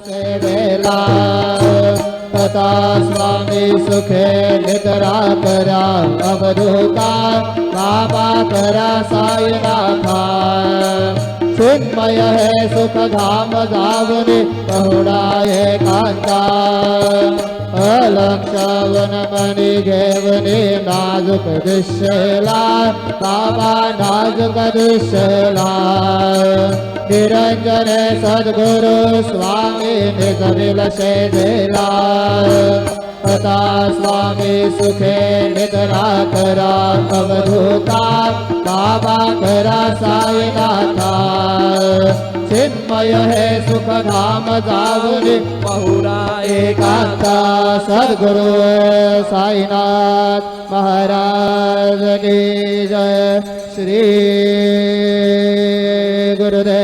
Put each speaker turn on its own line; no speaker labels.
सेवेला तथा स्वामी सुखे निद्रा करा अवधूता बाबा करा साईनाथा चिन्मय है सुख धाम जावने पहुडा एकांता अलक्षवन मणि घेवने नाजुक दिशेला बाबा नाजुक दिशेला निरंजन सद्गुरु स्वामी निज विलसे देला तथा स्वामी सुखे निद्रा करा अवधूता बाबा करा साईनाथा चिन्मय है सुख धाम जावने पहुडा एकांता सद्गुरु साईनाथ महाराज की जय श्री गुरुदेव